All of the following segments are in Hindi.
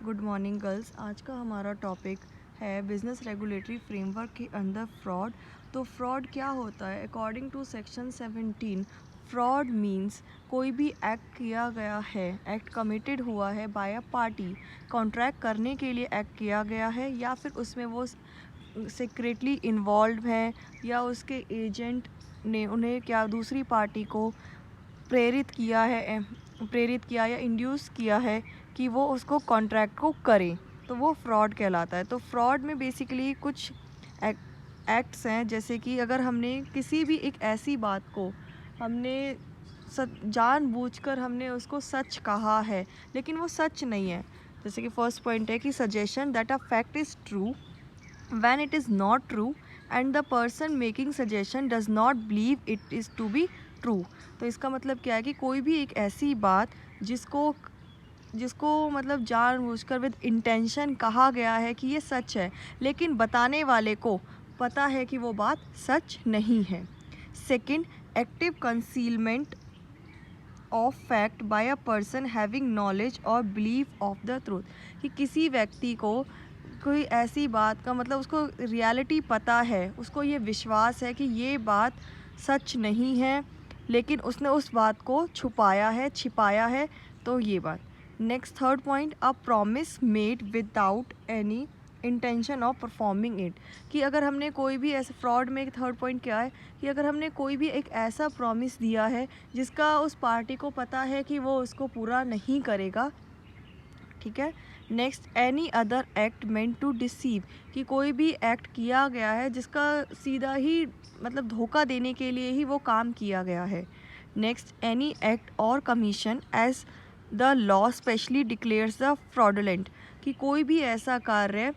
Good morning girls. आज का हमारा टॉपिक है बिजनेस रेगुलेटरी फ्रेमवर्क के अंदर फ्रॉड। तो फ्रॉड क्या होता है? According to section 17, fraud means कोई भी एक्ट किया गया है, एक्ट कमिटेड हुआ है बाय अ पार्टी, कॉन्ट्रैक्ट करने के लिए एक्ट किया गया है, या फिर उसमें वो सीक्रेटली इन्वॉल्व है, या उसके एजेंट ने उन्हें क्या दूसरी पार्टी को प्रेरित किया या इंड्यूस किया है कि वो उसको कॉन्ट्रैक्ट को करे, तो वो फ्रॉड कहलाता है। तो फ्रॉड में बेसिकली कुछ एक्ट्स हैं, जैसे कि अगर हमने किसी भी एक ऐसी बात को हमने जानबूझकर हमने उसको सच कहा है लेकिन वो सच नहीं है। जैसे कि फर्स्ट पॉइंट है कि suggestion that a fact is true when it is not true and the person making suggestion does not believe it is to be true। तो इसका मतलब क्या है कि कोई भी एक ऐसी बात जिसको जिसको मतलब जानबूझकर विद इंटेंशन कहा गया है कि ये सच है, लेकिन बताने वाले को पता है कि वो बात सच नहीं है। Second, active concealment of fact bye a person having knowledge और बिलीव ऑफ द ट्रूथ, कि किसी व्यक्ति को कोई ऐसी बात का मतलब उसको रियलिटी पता है, उसको ये विश्वास है कि ये बात सच नहीं है, लेकिन उसने उस बात को छुपाया है, छिपाया है। तो ये बात। Next third point, a promise made without any intention of performing it, कि अगर हमने कोई भी ऐसे फ्रॉड में एक थर्ड पॉइंट क्या है कि अगर हमने कोई भी एक ऐसा प्रॉमिस दिया है जिसका उस पार्टी को पता है कि वो उसको पूरा नहीं करेगा, ठीक है। Next, any other act meant to deceive, कि कोई भी एक्ट किया गया है जिसका सीधा ही मतलब धोखा देने के लिए ही वो काम किया गया है। Next, any act or commission as the law specially declares the fraudulent, कि कोई भी ऐसा कार्य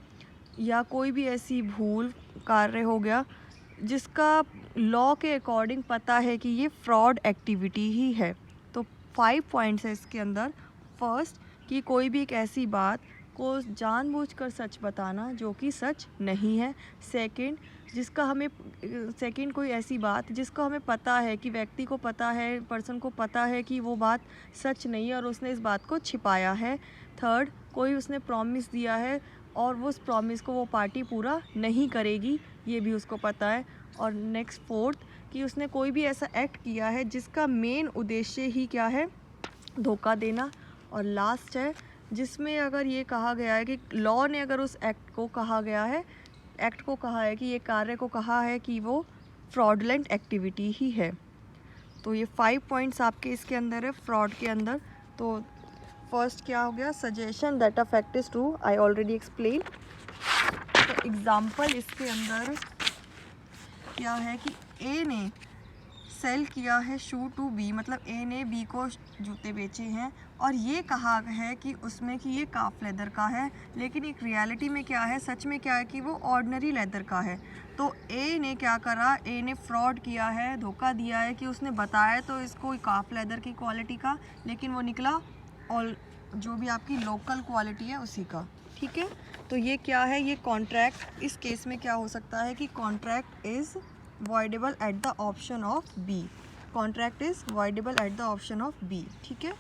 या कोई भी ऐसी भूल कार्य हो गया जिसका लॉ के अकॉर्डिंग पता है कि ये फ्रॉड एक्टिविटी ही है। तो 5 पॉइंट्स है इसके अंदर। फर्स्ट, कि कोई भी एक ऐसी बात को जानबूझकर सच बताना जो कि सच नहीं है। सेकंड, सेकंड कोई ऐसी बात जिसको हमें पता है कि व्यक्ति को पता है, पर्सन को पता है कि वो बात सच नहीं है और उसने इस बात को छिपाया है। थर्ड, कोई उसने प्रॉमिस दिया है और वो उस प्रॉमिस को वो पार्टी पूरा नहीं करेगी, ये भी उसको पता है। और नेक्स्ट फोर्थ, कि उसने कोई भी ऐसा एक्ट किया है जिसका मेन उद्देश्य ही क्या है, धोखा देना। और लास्ट है जिसमें अगर ये कहा गया है कि लॉ ने अगर उस एक्ट को कहा है कि ये कार्य को कहा है कि वो फ्रॉडलेंट एक्टिविटी ही है। तो ये 5 पॉइंट्स आपके इसके अंदर है फ्रॉड के अंदर। तो फर्स्ट क्या हो गया, suggestion that a fact is true, I already explain. तो एग्जाम्पल इसके अंदर क्या है कि ए ने सेल किया है शू टू बी, मतलब ए ने बी को जूते बेचे हैं और ये कहा है कि उसमें कि ये काफ लेदर का है, लेकिन एक रियलिटी में क्या है, सच में क्या है कि वो ऑर्डिनरी लेदर का है। तो ए ने क्या करा, ए ने फ्रॉड किया है, धोखा दिया है कि उसने बताया तो इसको काफ लेदर की क्वालिटी का, लेकिन वो निकला और जो भी आपकी लोकल क्वालिटी है उसी का, ठीक है। तो ये क्या है, ये कॉन्ट्रैक्ट, इस केस में क्या हो सकता है कि contract is voidable at the option of B, contract is voidable at the option of B, ठीक है।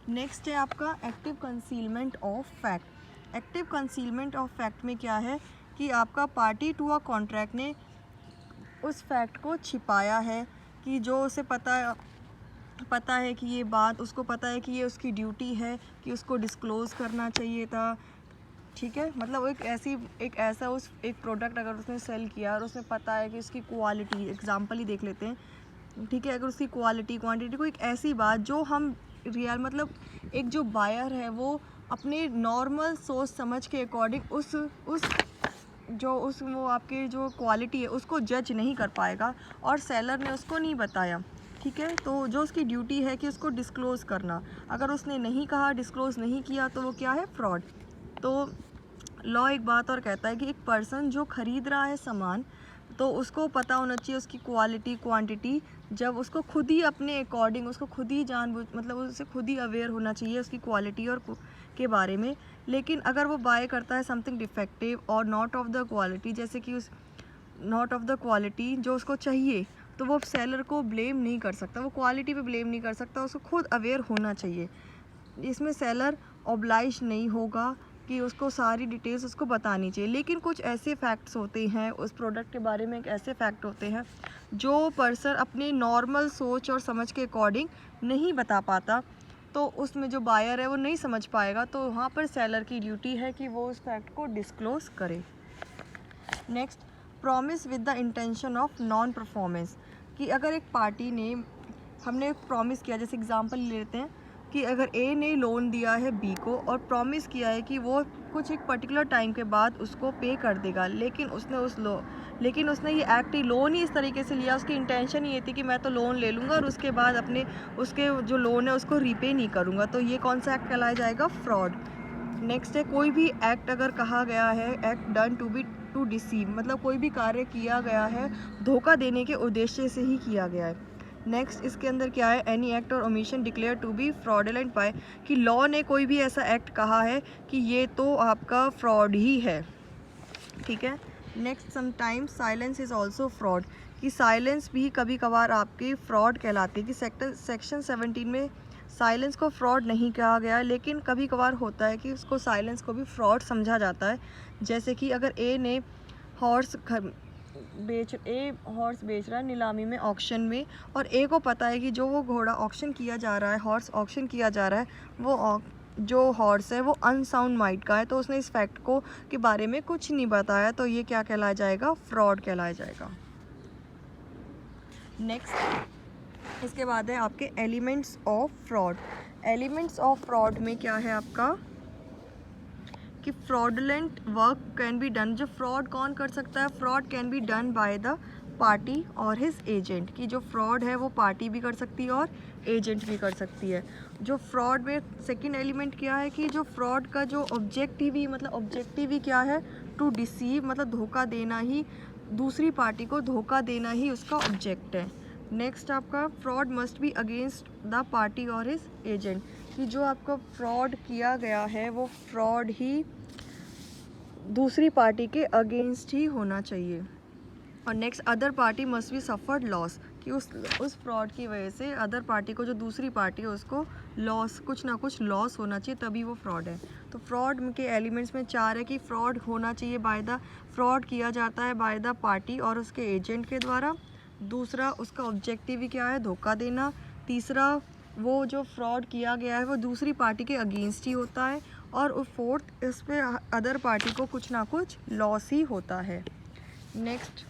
नेक्स्ट है आपका active concealment of fact. Active concealment of fact में क्या है कि आपका पार्टी टू अ कॉन्ट्रैक्ट ने उस फैक्ट को छिपाया है, कि जो उसे पता है कि ये बात उसको पता है कि ये उसकी ड्यूटी है कि उसको डिस्क्लोज़ करना चाहिए था, ठीक है। मतलब एक प्रोडक्ट अगर उसने सेल किया और उसने पता है कि उसकी क्वालिटी, एग्जांपल ही देख लेते हैं, ठीक है, अगर उसकी क्वालिटी क्वांटिटी को एक ऐसी बात जो हम रियल मतलब एक जो बायर है वो अपने नॉर्मल सोच समझ के अकॉर्डिंग वो आपके जो क्वालिटी है उसको जज नहीं कर पाएगा और सेलर ने उसको नहीं बताया, ठीक है। तो जो उसकी ड्यूटी है कि उसको डिस्क्लोज़ करना, अगर उसने नहीं कहा, डिस्क्लोज़ नहीं किया, तो वो क्या है, फ्रॉड। तो लॉ एक बात और कहता है कि एक पर्सन जो ख़रीद रहा है सामान, तो उसको पता होना चाहिए उसकी क्वालिटी क्वांटिटी, जब उसको खुद ही अपने अकॉर्डिंग उसको खुद ही मतलब उससे खुद ही अवेयर होना चाहिए उसकी क्वालिटी और के बारे में। लेकिन अगर वो बाय करता है समथिंग डिफेक्टिव और नॉट ऑफ द क्वालिटी, जैसे कि उस नॉट ऑफ द क्वालिटी जो उसको चाहिए, तो वो सेलर को ब्लेम नहीं कर सकता, वो क्वालिटी पे ब्लेम नहीं कर सकता, उसको खुद अवेयर होना चाहिए। इसमें सेलर ऑब्लाइज नहीं होगा कि उसको सारी डिटेल्स उसको बतानी चाहिए। लेकिन कुछ ऐसे फैक्ट्स होते हैं उस प्रोडक्ट के बारे में, एक ऐसे फैक्ट होते हैं जो पर्सन अपने नॉर्मल सोच और समझ के अकॉर्डिंग नहीं बता पाता, तो उसमें जो बायर है वो नहीं समझ पाएगा, तो वहाँ पर सेलर की ड्यूटी है कि वो उस फैक्ट को डिस्क्लोज़ करे। Next, promise with the intention of non performance, कि अगर एक पार्टी ने, हमने प्रॉमिस किया, जैसे एग्जांपल ले लेते हैं कि अगर ए ने लोन दिया है बी को और प्रॉमिस किया है कि वो कुछ एक पर्टिकुलर टाइम के बाद उसको पे कर देगा, लेकिन उसने ये एक्ट ही लोन ही इस तरीके से लिया, उसकी इंटेंशन ये थी कि मैं तो लोन ले लूँगा और उसके बाद उसके जो लोन है उसको रीपे नहीं करूँगा, तो ये कौन सा एक्ट कहलाया जाएगा? फ्रॉड। नेक्स्ट है, कोई भी एक्ट अगर कहा गया है एक्ट डन टू डिसीव, मतलब कोई भी कार्य किया गया है धोखा देने के उद्देश्य से ही किया गया है। नेक्स्ट इसके अंदर क्या है? Any act or omission declare to be fraudulent by, कि लॉ ने कोई भी ऐसा एक्ट कहा है कि ये तो आपका फ्रॉड ही है, ठीक है। Next, sometimes silence is also fraud, कि साइलेंस भी कभी कभार आपकी फ्रॉड कहलाती है, कि सेक्शन 17 में साइलेंस को फ्रॉड नहीं कहा गया, लेकिन कभी कभार होता है कि उसको साइलेंस को भी फ्रॉड समझा जाता है। जैसे कि अगर ए ने हॉर्स बेच रहा है नीलामी में, ऑक्शन में, और ए को पता है कि जो वो घोड़ा ऑक्शन किया जा रहा है, हॉर्स ऑक्शन किया जा रहा है, वो जो हॉर्स है वो अनसाउंड माइंड का है, तो उसने इस फैक्ट को के बारे में कुछ नहीं बताया, तो ये क्या कहलाया जाएगा? फ्रॉड कहलाया जाएगा। नेक्स्ट इसके बाद है आपके elements of fraud. Elements of fraud में क्या है आपका कि fraudulent work can be done, जो फ्रॉड कौन कर सकता है? Fraud can be done by the party और हिज एजेंट, की जो फ्रॉड है वो पार्टी भी कर सकती है और एजेंट भी कर सकती है। जो फ्रॉड में सेकंड एलिमेंट क्या है कि जो फ्रॉड का जो ऑब्जेक्टिव ही क्या है? टू डिसीव, मतलब धोखा देना ही, दूसरी पार्टी को धोखा देना ही उसका ऑब्जेक्ट है। नेक्स्ट आपका fraud must be against the party और हिज एजेंट, कि जो आपका फ्रॉड किया गया है वो फ्रॉड ही दूसरी पार्टी के अगेंस्ट ही होना चाहिए। और next, other party must be suffered loss, कि उस फ्रॉड की वजह से अदर पार्टी को, जो दूसरी पार्टी है, उसको कुछ ना कुछ लॉस होना चाहिए, तभी वो फ्रॉड है। तो फ्रॉड के एलिमेंट्स में 4 है कि फ्रॉड होना चाहिए फ्रॉड किया जाता है बाय द पार्टी और उसके एजेंट के द्वारा। दूसरा, उसका ऑब्जेक्टिव ही क्या है? धोखा देना। तीसरा, वो जो फ्रॉड किया गया है वो दूसरी पार्टी के अगेंस्ट ही होता है। और फोर्थ, इसमें अदर पार्टी को कुछ ना कुछ लॉस ही होता है। नेक्स्ट